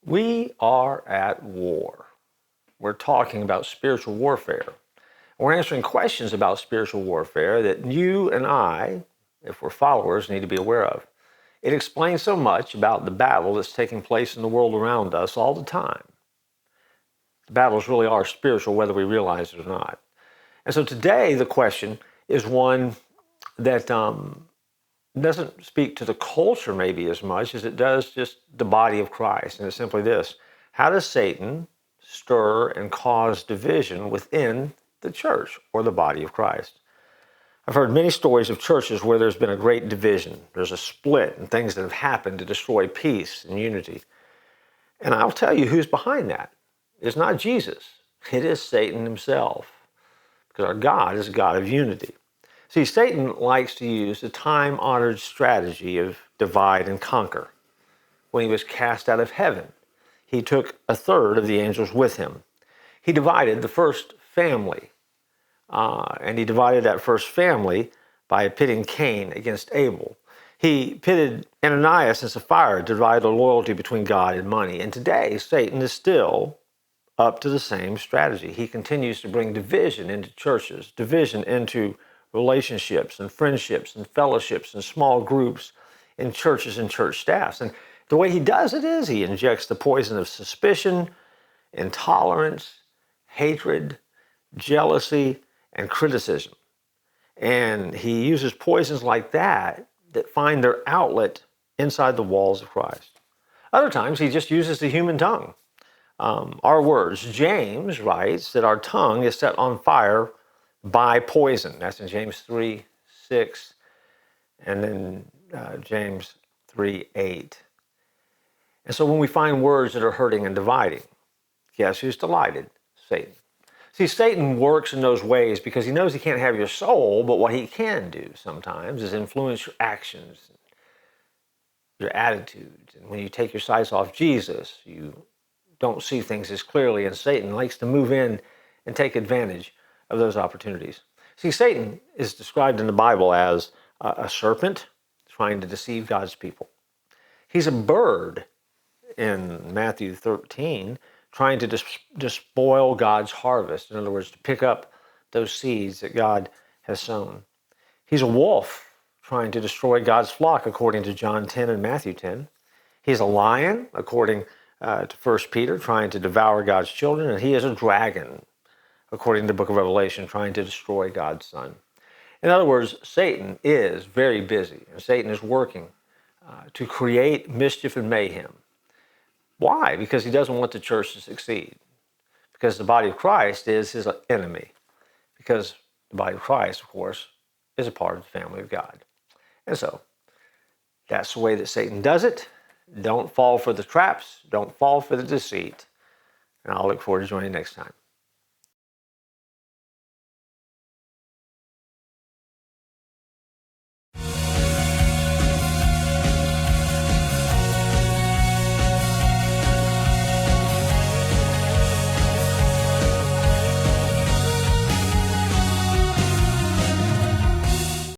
We are at war. We're talking about spiritual warfare. We're answering questions about spiritual warfare that you and I, if we're followers, need to be aware of. It explains so much about the battle that's taking place in the world around us all the time. The battles really are spiritual, whether we realize it or not. And so today, the question is one that doesn't speak to the culture maybe as much as it does just the body of Christ. And it's simply this: how does Satan stir and cause division within the church or the body of Christ? I've heard many stories of churches where there's been a great division. There's a split and things that have happened to destroy peace and unity. And I'll tell you who's behind that. It's not Jesus. It is Satan himself. Because our God is a God of unity. See, Satan likes to use the time-honored strategy of divide and conquer. When he was cast out of heaven, he took a third of the angels with him. He divided the first family. And he divided that first family by pitting Cain against Abel. He pitted Ananias and Sapphira to divide the loyalty between God and money. And today, Satan is still up to the same strategy. He continues to bring division into churches, division into relationships and friendships and fellowships and small groups in churches and church staffs. And the way he does it is he injects the poison of suspicion, intolerance, hatred, jealousy, and criticism. And he uses poisons like that that find their outlet inside the walls of Christ. Other times, he just uses the human tongue. Our words. James writes that our tongue is set on fire by poison. That's in James 3:6, and then James 3:8. And so when we find words that are hurting and dividing, guess who's delighted? Satan. See, Satan works in those ways because he knows he can't have your soul, but what he can do sometimes is influence your actions, your attitudes. And when you take your sights off Jesus, you don't see things as clearly, and Satan likes to move in and take advantage of those opportunities. See, Satan is described in the Bible as a serpent trying to deceive God's people. He's a bird in Matthew 13 trying to despoil God's harvest. In other words, to pick up those seeds that God has sown. He's a wolf trying to destroy God's flock, according to John 10 and Matthew 10. He's a lion, according to 1 Peter, trying to devour God's children. And he is a dragon, according to the book of Revelation, trying to destroy God's son. In other words, Satan is very busy, and Satan is working to create mischief and mayhem. Why? Because he doesn't want the church to succeed. Because the body of Christ is his enemy. Because the body of Christ, of course, is a part of the family of God. And so, that's the way that Satan does it. Don't fall for the traps. Don't fall for the deceit. And I'll look forward to joining you next time.